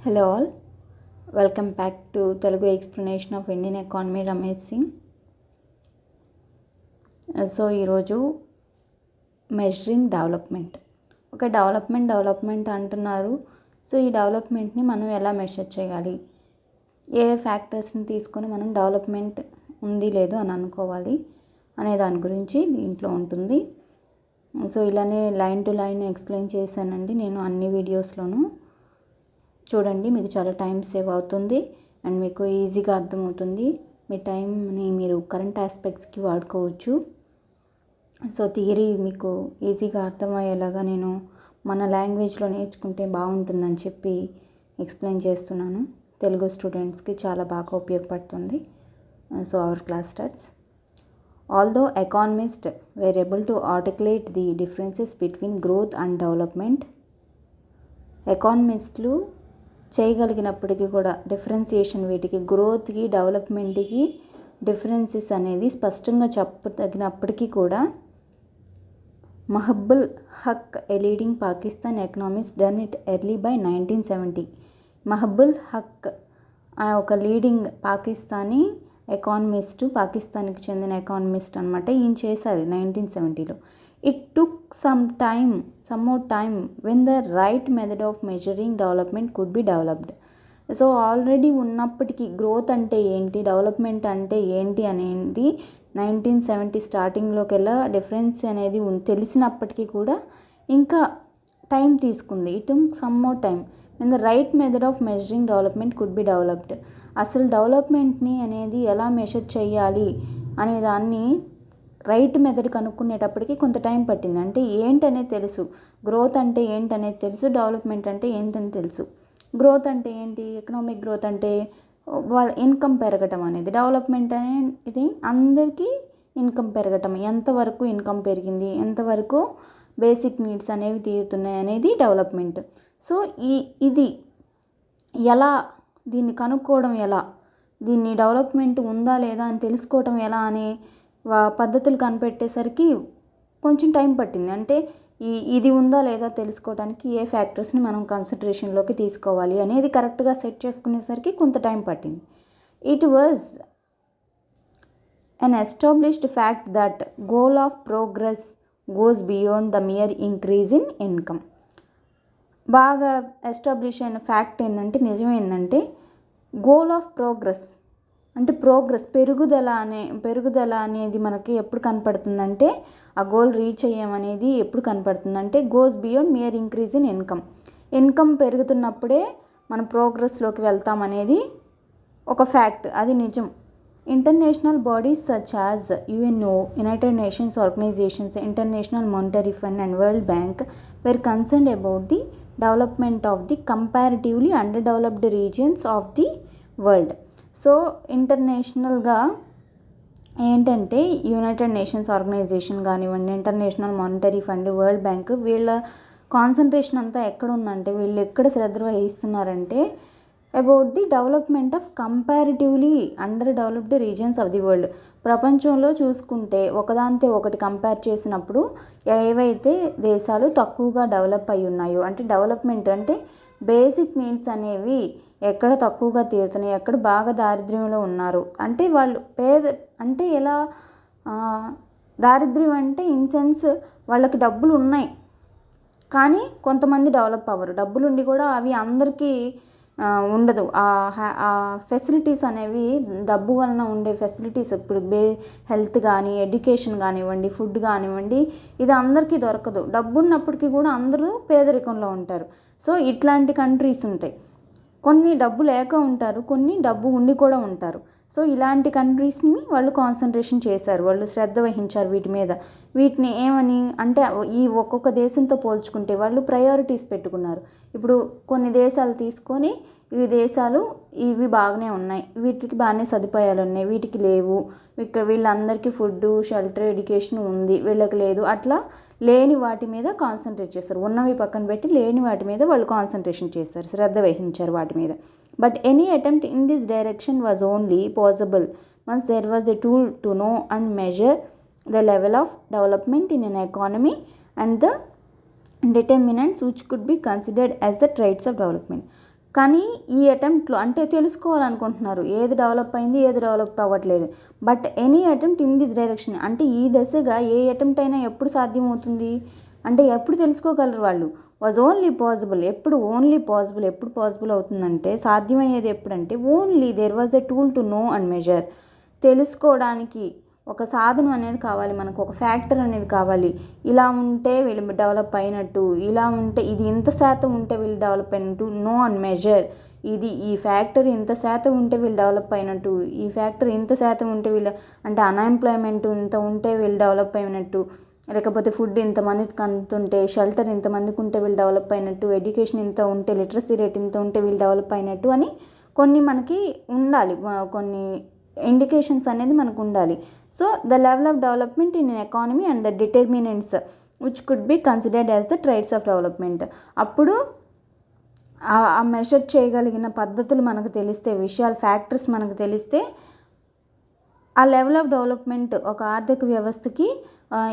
Hello all, welcome back to Telugu explanation of Indian economy Ramesh Singh. So ఈరోజు measuring development. ఒక development అంటున్నారు. So ఈ డెవలప్మెంట్ని మనం ఎలా మెజర్ చేయాలి, ఏ ఫ్యాక్టర్స్ని తీసుకొని మనం డెవలప్మెంట్ ఉంది లేదు అని అనుకోవాలి అనే దాని గురించి దీంట్లో ఉంటుంది. సో ఇలానే లైన్ టు లైన్ ఎక్స్ప్లెయిన్ చేశానండి నేను అన్ని వీడియోస్లోనూ. చూడండి, మీకు చాలా టైం సేవ్ అవుతుంది అండ్ మీకు ఈజీగా అర్థమవుతుంది. మీ టైంని మీరు కరెంట్ ఆస్పెక్ట్స్కి వాడుకోవచ్చు. సో థియరీ మీకు ఈజీగా అర్థమయ్యేలాగా నేను మన లాంగ్వేజ్లో నేర్చుకుంటే బాగుంటుందని చెప్పి ఎక్స్ప్లెయిన్ చేస్తున్నాను. తెలుగు స్టూడెంట్స్కి చాలా బాగా ఉపయోగపడుతుంది. So our class starts. Although economist were able to articulate the differences between growth and development. ఎకానమిస్టులు చేయగలిగినప్పటికీ కూడా డిఫరెన్సియేషన్, వీటికి గ్రోత్కి డెవలప్మెంట్కి డిఫరెన్సెస్ అనేది స్పష్టంగా చెప్పదగినప్పటికీ కూడా Mahbub Haq, a leading Pakistan economist, done it early by 1970. Mahbub Haq ఒక లీడింగ్ పాకిస్తానీ ఎకానమిస్టు, పాకిస్తాన్కి చెందిన ఎకానమిస్ట్ అనమాట. ఈయన చేశారు 1970లో. It took some more time when the right method of measuring development could be developed. So already ఉన్నప్పటికీ గ్రోత్ అంటే ఏంటి, డెవలప్మెంట్ అంటే ఏంటి అనేది 1970 స్టార్టింగ్లోకి వెళ్ళా డిఫరెన్స్ అనేది తెలిసినప్పటికీ కూడా ఇంకా టైం తీసుకుంది. It took some more time when the right method of measuring development could be developed. అసలు డెవలప్మెంట్ని అనేది ఎలా మెషర్ చేయాలి అనే దాన్ని రైట్ మెథడ్ కనుక్కునేటప్పటికి కొంత టైం పట్టింది. అంటే ఏంటనేది తెలుసు, గ్రోత్ అంటే ఏంటనేది తెలుసు, డెవలప్మెంట్ అంటే ఏంటని తెలుసు. గ్రోత్ అంటే ఏంటి, ఎకనామిక్ గ్రోత్ అంటే వాళ్ళ ఇన్కమ్ పెరగటం అనేది. డెవలప్మెంట్ అనేది అందరికీ ఇన్కమ్ పెరగటం, ఎంతవరకు ఇన్కమ్ పెరిగింది, ఎంతవరకు బేసిక్ నీడ్స్ అనేవి తీరుతున్నాయి అనేది డెవలప్మెంట్. సో ఇది ఎలా, దీన్ని కనుక్కోవడం ఎలా, దీన్ని డెవలప్మెంట్ ఉందా లేదా అని తెలుసుకోవటం ఎలా అనే పద్ధతులు కనిపెట్టేసరికి కొంచెం టైం పట్టింది. అంటే ఇది ఉందా లేదా తెలుసుకోవడానికి ఏ ఫ్యాక్టర్స్ని మనం కన్సిడరేషన్లోకి తీసుకోవాలి అనేది కరెక్ట్గా సెట్ చేసుకునేసరికి కొంత టైం పట్టింది. It was an established fact that goal of progress goes beyond the mere increase in income. బాగా ఎస్టాబ్లిష్ అయిన ఫ్యాక్ట్ ఏంటంటే, నిజమేందంటే, గోల్ ఆఫ్ ప్రోగ్రెస్ అంటే పెరుగుదల అనేది మనకి ఎప్పుడు కనపడుతుందంటే, ఆ గోల్ రీచ్ అయ్యామనేది ఎప్పుడు కనపడుతుందంటే goes beyond mere increase in income. Income పెరుగుతున్నప్పుడే మనం ప్రోగ్రెస్లోకి వెళ్తామనేది ఒక ఫ్యాక్ట్, అది నిజం. International bodies such as UNO, United Nations organisations, International Monetary Fund and World Bank were concerned about the development of the comparatively under developed regions of the world. So ఇంటర్నేషనల్గా ఏంటంటే United Nations Organisation కానివ్వండి, International Monetary Fund, World Bank, వీళ్ళ concentration అంతా ఎక్కడ ఉందంటే, వీళ్ళు ఎక్కడ శ్రద్ధ వహిస్తున్నారంటే about the development of comparatively under developed regions of the world. ప్రపంచంలో చూసుకుంటే ఒకదాంతో ఒకటి కంపేర్ చేసినప్పుడు ఏవైతే దేశాలు తక్కువగా డెవలప్ అయి ఉన్నాయో, అంటే డెవలప్మెంట్ అంటే బేసిక్ నీడ్స్ అనేవి ఎక్కడ తక్కువగా తీరుతున్నాయి, ఎక్కడ బాగా దారిద్ర్యంలో ఉన్నారు, అంటే వాళ్ళు అంటే ఎలా దారిద్ర్యం అంటే ఇన్ సెన్స్ వాళ్ళకి డబ్బులు ఉన్నాయి కానీ కొంతమంది డెవలప్ అవ్వరు, డబ్బులు ఉండి కూడా అవి అందరికీ ఉండదు. ఆ ఫెసిలిటీస్ అనేవి, డబ్బు వలన ఉండే ఫెసిలిటీస్, ఇప్పుడు హెల్త్ కానీ, ఎడ్యుకేషన్ కానివ్వండి, ఫుడ్ కానివ్వండి, ఇది అందరికీ దొరకదు. డబ్బు ఉన్నప్పటికీ కూడా అందరూ పేదరికంలో ఉంటారు. సో ఇట్లాంటి కంట్రీస్ ఉంటాయి. కొన్ని డబ్బు లేక ఉంటారు, కొన్ని డబ్బు ఉండి కూడా ఉంటారు. సో ఇలాంటి కంట్రీస్ని వాళ్ళు కాన్సన్ట్రేషన్ చేశారు, వాళ్ళు శ్రద్ధ వహించారు వీటి మీద. వీటిని ఏమని అంటే, ఈ ఒక్కొక్క దేశంతో పోల్చుకుంటే వాళ్ళు ప్రయారిటీస్ పెట్టుకున్నారు. ఇప్పుడు కొన్ని దేశాలు తీసుకొని, ఈ దేశాలు ఇవి బాగానే ఉన్నాయి, వీటికి బాగానే సదుపాయాలు ఉన్నాయి, వీటికి లేవు, ఇక్కడ వీళ్ళందరికీ ఫుడ్, షెల్టర్, ఎడ్యుకేషన్ ఉంది, వీళ్ళకి లేదు, అట్లా లేని వాటి మీద కాన్సన్ట్రేట్ చేస్తారు. ఉన్నవి పక్కన పెట్టి లేని వాటి మీద వాళ్ళు కాన్సన్ట్రేషన్ చేస్తారు, శ్రద్ధ వహించారు వాటి మీద. But any attempt in this direction was only possible once there was a tool to know and measure the level of development in an economy and the determinants which could be considered as the traits of development. కానీ ఈ అటెంప్ట్లో అంటే తెలుసుకోవాలనుకుంటున్నారు ఏది develop అయింది ఏది develop అవ్వట్లేదు. But any attempt in this direction అంటే ఈ దశగా ఏ అటెంప్ట్ అయినా ఎప్పుడు సాధ్యమవుతుంది అంటే ఎప్పుడు తెలుసుకోగలరు వాళ్ళు. వాజ్ ఓన్లీ పాసిబుల్ ఎప్పుడు పాసిబుల్ అవుతుందంటే సాధ్యమయ్యేది ఎప్పుడంటే only there was a tool to know and measure. తెలుసుకోవడానికి ఒక సాధనం అనేది కావాలి, మనకు ఒక ఫ్యాక్టర్ అనేది కావాలి. ఇలా ఉంటే వీళ్ళు డెవలప్ అయినట్టు, ఇలా ఉంటే ఇది ఇంత శాతం ఉంటే వీళ్ళు డెవలప్ అయినట్టు, నో అండ్ మెజర్. ఈ ఫ్యాక్టర్ ఇంత శాతం ఉంటే వీళ్ళు డెవలప్ అయినట్టు, ఈ ఫ్యాక్టర్ ఇంత శాతం ఉంటే వీళ్ళు అంటే అన్ఎంప్లాయ్మెంట్ ఇంత ఉంటే వీళ్ళు డెవలప్ అయినట్టు, లేకపోతే ఫుడ్ ఇంతమందికి అందుతుంటే, షెల్టర్ ఇంతమందికి ఉంటే వీళ్ళు డెవలప్ అయినట్టు, ఎడ్యుకేషన్ ఇంత ఉంటే, లిటరసీ రేట్ ఇంత ఉంటే వీళ్ళు డెవలప్ అయినట్టు అని కొన్ని మనకి ఉండాలి, కొన్ని ఇండికేషన్స్ అనేది మనకు ఉండాలి. So the level of development in economy and the determinants which could be considered as the traits of development. అప్పుడు ఆ మెషర్ చేయగలిగిన పద్ధతులు మనకు తెలిస్తే, విషయాలు ఫ్యాక్టర్స్ మనకు తెలిస్తే ఆ లెవెల్ ఆఫ్ డెవలప్మెంట్ ఒక ఆర్థిక వ్యవస్థకి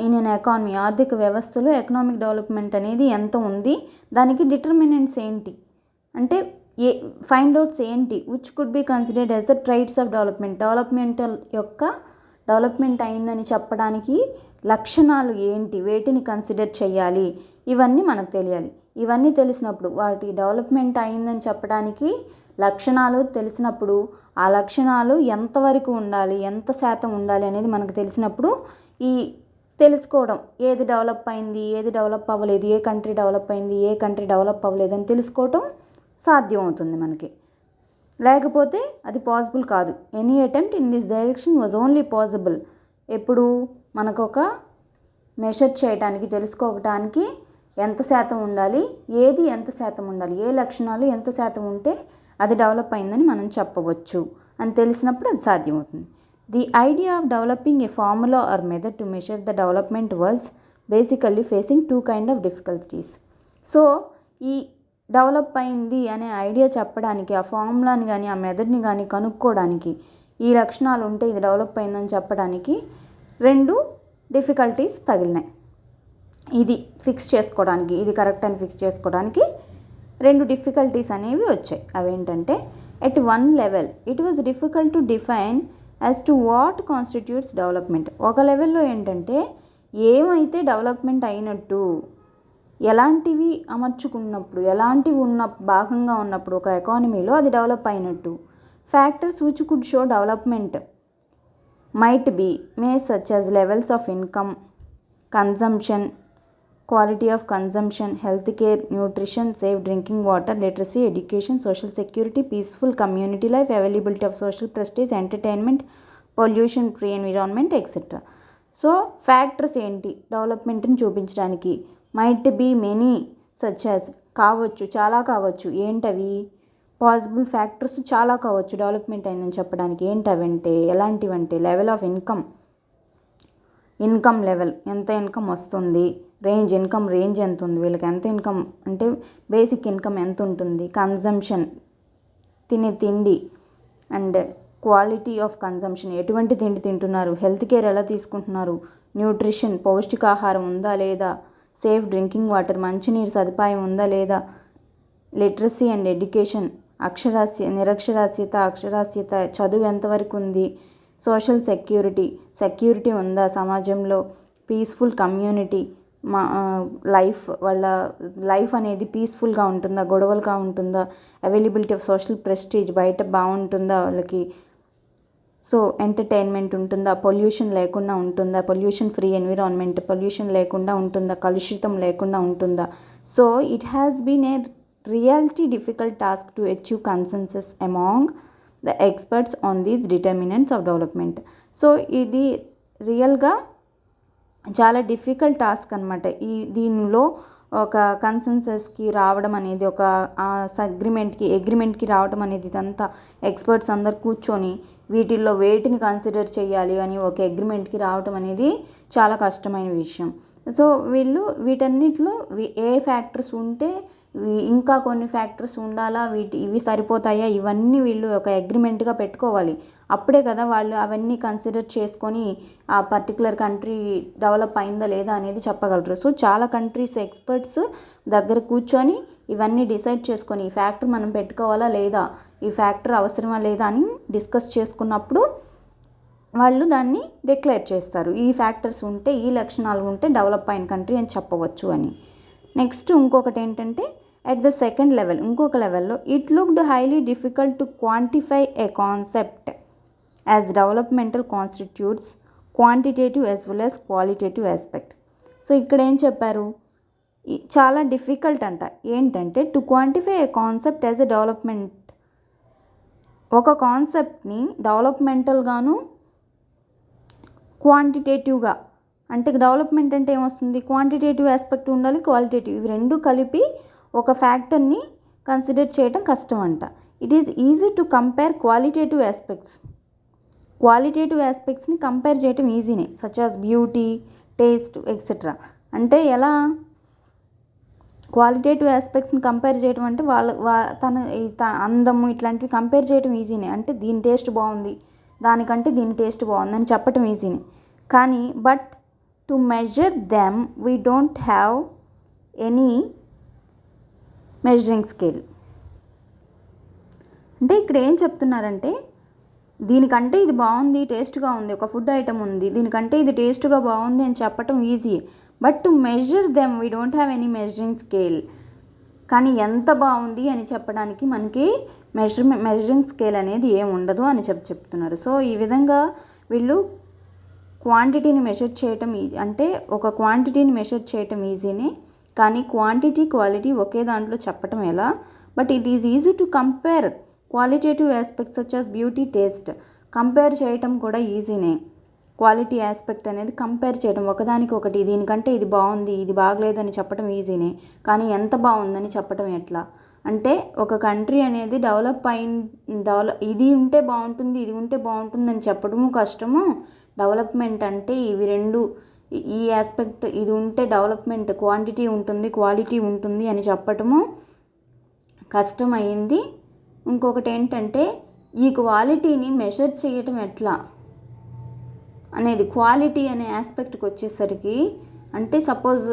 ఇన్ ఎన్ ఎకానమీ ఆర్థిక వ్యవస్థలో ఎకనామిక్ డెవలప్మెంట్ అనేది ఎంత ఉంది, దానికి డిటర్మినెంట్స్ ఏంటి అంటే ఫైండ్ అవుట్స్ ఏంటి, which could be considered as the traits of development అయిందని చెప్పడానికి లక్షణాలు ఏంటి, వేటిని కన్సిడర్ చేయాలి, ఇవన్నీ మనకు తెలియాలి. ఇవన్నీ తెలిసినప్పుడు వాటి డెవలప్మెంట్ అయిందని చెప్పడానికి లక్షణాలు తెలిసినప్పుడు ఆ లక్షణాలు ఎంతవరకు ఉండాలి, ఎంత శాతం ఉండాలి అనేది మనకు తెలిసినప్పుడు ఈ తెలుసుకోవడం ఏది డెవలప్ అయింది ఏది డెవలప్ అవ్వలేదు, ఏ కంట్రీ డెవలప్ అయింది ఏ కంట్రీ డెవలప్ అవ్వలేదు అని తెలుసుకోవటం సాధ్యం అవుతుంది మనకి. లేకపోతే అది పాసిబుల్ కాదు. Any attempt in this direction was only possible ఎప్పుడు మనకు ఒక మెషర్ చేయడానికి, తెలుసుకోవటానికి ఎంత శాతం ఉండాలి, ఏది ఎంత శాతం ఉండాలి, ఏ లక్షణాలు ఎంత శాతం ఉంటే అది డెవలప్ అయిందని మనం చెప్పవచ్చు అని తెలిసినప్పుడు అది సాధ్యమవుతుంది. The idea of developing a formula or method to measure the development was basically facing two kind of difficulties. So ఈ డెవలప్ అయింది అనే ఐడియా చెప్పడానికి, ఆ ఫార్ములాని కానీ ఆ మెథడ్ని కానీ కనుక్కోవడానికి, ఈ లక్షణాలు ఉంటే ఇది డెవలప్ అయిందని చెప్పడానికి 2 డిఫికల్టీస్ తగిలినాయి. ఇది ఫిక్స్ చేసుకోవడానికి, ఇది కరెక్ట్ అని ఫిక్స్ చేసుకోవడానికి 2 డిఫికల్టీస్ అనేవి వచ్చాయి. అవేంటంటే at one level it was difficult to define as to what constitutes development. ఒక లెవెల్లో ఏంటంటే ఏమైతే డెవలప్మెంట్ అయినట్టు, ఎలాంటివి అమర్చుకున్నప్పుడు, ఎలాంటివి భాగంగా ఉన్నప్పుడు ఒక ఎకానమీలో అది డెవలప్ అయినట్టు. Factors which could show development might be many such as levels of income, consumption, quality of consumption, health care, nutrition, safe drinking water, literacy, education, social security, peaceful community life, availability of social prestige, entertainment, pollution free environment, etc. So factors ఏంటి డెవలప్మెంట్ని చూపించడానికి? Might be many such as కావచ్చు, చాలా కావచ్చు. ఏంటవి? Possible factors చాలా కావచ్చు development అయిందని చెప్పడానికి. ఏంటవంటే ఎలాంటివంటే లెవెల్ ఆఫ్ ఇన్కమ్ లెవెల్, ఎంత ఇన్కమ్ వస్తుంది, ఇన్కమ్ రేంజ్ ఎంత ఉంది, వీళ్ళకి ఎంత ఇన్కమ్ అంటే బేసిక్ ఇన్కమ్ ఎంత ఉంటుంది, కన్జంప్షన్ తినే తిండి అండ్ క్వాలిటీ ఆఫ్ కన్జంప్షన్ ఎటువంటి తిండి తింటున్నారు, హెల్త్ కేర్ ఎలా తీసుకుంటున్నారు, న్యూట్రిషన్ పౌష్టికాహారం ఉందా లేదా, సేఫ్ డ్రింకింగ్ వాటర్ మంచినీరు సదుపాయం ఉందా లేదా, లిటరసీ అండ్ ఎడ్యుకేషన్ నిరక్షరాస్యత అక్షరాస్యత చదువు ఎంతవరకు ఉంది, సోషల్ సెక్యూరిటీ ఉందా సమాజంలో, పీస్ఫుల్ కమ్యూనిటీ వాళ్ళ లైఫ్ అనేది పీస్ఫుల్గా ఉంటుందా, గొడవలుగా ఉంటుందా, అవైలబిలిటీ ఆఫ్ సోషల్ ప్రెస్టీజ్ బయట బాగుంటుందా వాళ్ళకి, సో ఎంటర్టైన్మెంట్ ఉంటుందా, పొల్యూషన్ లేకుండా ఉంటుందా, పొల్యూషన్ ఫ్రీ ఎన్విరాన్మెంట్ పొల్యూషన్ లేకుండా ఉంటుందా, కలుషితం లేకుండా ఉంటుందా. So it has been a really difficult task to achieve consensus among the experts on these determinants of development. So ఇది రియల్గా చాలా డిఫికల్ట్ టాస్క్ అనమాట. దీనిలో ఒక కన్సెన్సస్కి రావడం అనేది, ఒక అగ్రిమెంట్కి రావడం అనేది, ఇదంతా ఎక్స్పర్ట్స్ అందరు కూర్చొని వీటిల్లో వేటిని కన్సిడర్ చేయాలి అని ఒక అగ్రిమెంట్కి రావడం అనేది చాలా కష్టమైన విషయం. సో వీళ్ళు వీటన్నిటిలో ఏ ఫ్యాక్టర్స్ ఉంటే ఇంకా కొన్ని ఫ్యాక్టర్స్ ఉండాలా, ఇవి సరిపోతాయా, ఇవన్నీ వీళ్ళు ఒక అగ్రిమెంట్గా పెట్టుకోవాలి. అప్పుడే కదా వాళ్ళు అవన్నీ కన్సిడర్ చేసుకొని ఆ పర్టికులర్ కంట్రీ డెవలప్ అయిందా లేదా అనేది చెప్పగలరు. సో చాలా కంట్రీస్ ఎక్స్పర్ట్స్ దగ్గర కూర్చొని ఇవన్నీ డిసైడ్ చేసుకొని ఈ ఫ్యాక్టర్ మనం పెట్టుకోవాలా లేదా, ఈ ఫ్యాక్టర్ అవసరమా లేదా అని డిస్కస్ చేసుకున్నప్పుడు వాళ్ళు దాన్ని డిక్లేర్ చేస్తారు. ఈ ఫ్యాక్టర్స్ ఉంటే, ఈ లక్షణాలు ఉంటే డెవలప్ అయిన కంట్రీ అని చెప్పవచ్చు అని. నెక్స్ట్ ఇంకొకటి ఏంటంటే అట్ ద సెకండ్ లెవెల్, ఇంకొక లెవెల్లో it looked highly difficult to quantify A concept as developmental constitutes quantitative as well as qualitative aspect. So ఇక్కడ ఏం చెప్పారు, చాలా డిఫికల్ట్ అంట. ఏంటంటే to quantify A concept as a development, ఒక కాన్సెప్ట్ని డెవలప్మెంటల్గాను క్వాంటిటేటివ్గా, అంటే డెవలప్మెంట్ అంటే ఏమొస్తుంది, క్వాంటిటేటివ్ ఆస్పెక్ట్ ఉండాలి, క్వాలిటేటివ్, ఇవి రెండు కలిపి ఒక ఫ్యాక్టర్ని కన్సిడర్ చేయడం కష్టం అంట. It is easy to compare qualitative aspects, qualitative ఆస్పెక్ట్స్ని కంపేర్ చేయడం ఈజీనే, such as beauty, taste etcetera. అంటే ఎలా క్వాలిటేటివ్ ఆస్పెక్ట్స్ని కంపేర్ చేయడం అంటే తన అందము ఇట్లాంటివి కంపేర్ చేయడం ఈజీనే. అంటే దీని టేస్ట్ బాగుంది, దానికంటే దీని టేస్ట్ బాగుందని చెప్పటం ఈజీనే. కానీ but to measure them we don't have any measuring scale. అంటే ఇక్కడ ఏం చెప్తున్నారంటే దీనికంటే ఇది బాగుంది, టేస్ట్గా ఉంది, ఒక ఫుడ్ ఐటమ్ ఉంది, దీనికంటే ఇది టేస్ట్గా బాగుంది అని చెప్పటం easy. But to measure them we don't have any measuring scale. కానీ ఎంత బాగుంది అని చెప్పడానికి మనకి మెజరింగ్ స్కేల్ అనేది ఏమి ఉండదు అని చెప్తున్నారు. సో ఈ విధంగా వీళ్ళు క్వాంటిటీని మెజర్ చేయటం అంటే ఒక క్వాంటిటీని మెజర్ చేయటం ఈజీనే, కానీ క్వాంటిటీ క్వాలిటీ ఒకే దాంట్లో చెప్పటం ఎలా. But it is easy to compare qualitative aspects such as beauty, taste compare చేయటం కూడా ఈజీనే. క్వాలిటీ ఆస్పెక్ట్ అనేది కంపేర్ చేయడం, ఒకదానికి ఒకటి, దీనికంటే ఇది బాగుంది, ఇది బాగలేదు అని చెప్పడం ఈజీనే, కానీ ఎంత బాగుందని చెప్పడం ఎట్లా. అంటే ఒక కంట్రీ అనేది ఇది ఉంటే బాగుంటుంది, ఇది ఉంటే బాగుంటుంది అని చెప్పడము కష్టము. డెవలప్మెంట్ అంటే ఇవి రెండు, ఈ ఆస్పెక్ట్ ఇది ఉంటే డెవలప్మెంట్ క్వాంటిటీ ఉంటుంది, క్వాలిటీ ఉంటుంది అని చెప్పటము కష్టమైంది. ఇంకొకటి ఏంటంటే ఈ క్వాలిటీని మెజర్ చేయటం ఎట్లా అనేది, క్వాలిటీ అనే ఆస్పెక్ట్కి వచ్చేసరికి అంటే సపోజ్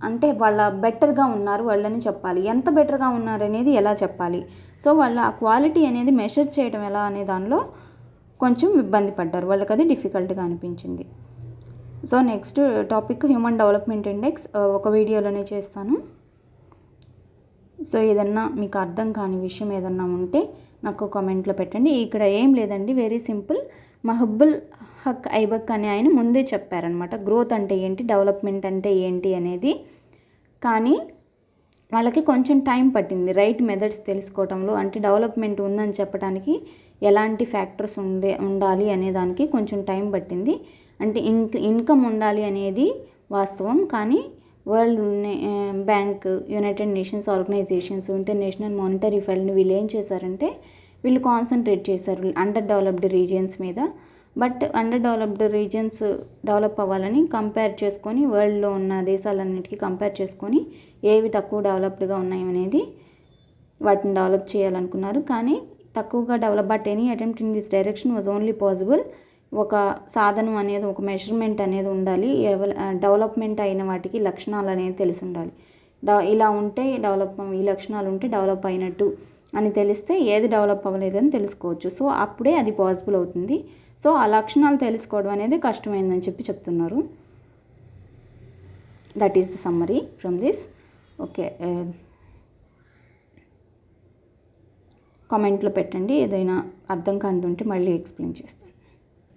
అంటే వాళ్ళ బెటర్గా ఉన్నారు వాళ్ళని చెప్పాలి, ఎంత బెటర్గా ఉన్నారు అనేది ఎలా చెప్పాలి. సో వాళ్ళు ఆ క్వాలిటీ అనేది మెజర్ చేయడం ఎలా అనే దానిలో కొంచెం ఇబ్బంది పడ్డారు, వాళ్ళకి అది డిఫికల్ట్గా అనిపించింది. So next topic human development index, ఒక వీడియోలోనే చేస్తాను. సో ఏదన్నా మీకు అర్థం కాని విషయం ఏదన్నా ఉంటే నాకు కామెంట్లో పెట్టండి. ఇక్కడ ఏం లేదండి, వెరీ సింపుల్. మహబుల్ హక్ ఐబక్ అనే ఆయన ముందే చెప్పారనమాట గ్రోత్ అంటే ఏంటి, డెవలప్మెంట్ అంటే ఏంటి అనేది. కానీ వాళ్ళకి కొంచెం టైం పట్టింది రైట్ మెథడ్స్ తెలుసుకోవటంలో. అంటే డెవలప్మెంట్ ఉందని చెప్పడానికి ఎలాంటి ఫ్యాక్టర్స్ ఉండాలి అనే దానికి కొంచెం టైం పట్టింది. అంటే ఇన్కమ్ ఉండాలి అనేది వాస్తవం, కానీ World Bank, United Nations organisations, International Monetary Fund వీళ్ళు ఏం చేశారంటే వీళ్ళు కాన్సన్ట్రేట్ చేశారు అండర్ డెవలప్డ్ రీజియన్స్ మీద. But under developed regions develop అవ్వాలని కంపేర్ చేసుకొని వరల్డ్లో ఉన్న దేశాలన్నిటికీ కంపేర్ చేసుకొని ఏవి తక్కువ డెవలప్డ్గా ఉన్నాయి అనేది వాటిని డెవలప్ చేయాలనుకున్నారు. కానీ తక్కువగా develop, but any attempt in this direction was only possible. ఒక సాధనం అనేది, ఒక మెజర్మెంట్ అనేది ఉండాలి. డెవలప్మెంట్ అయిన వాటికి లక్షణాలు అనేది తెలిసి ఉండాలి. ఇలా ఉంటే ఈ లక్షణాలు ఉంటే డెవలప్ అయినట్టు అని తెలిస్తే ఏది డెవలప్ అవ్వలేదని తెలుసుకోవచ్చు. సో అప్పుడే అది పాసిబుల్ అవుతుంది. సో ఆ లక్షణాలు తెలుసుకోవడం అనేది కష్టమైందని చెప్తున్నారు. That is the summary from this. Okay, కామెంట్లో పెట్టండి, ఏదైనా అర్థం కానిది ఉంటే మళ్ళీ ఎక్స్ప్లెయిన్ చేస్తాను.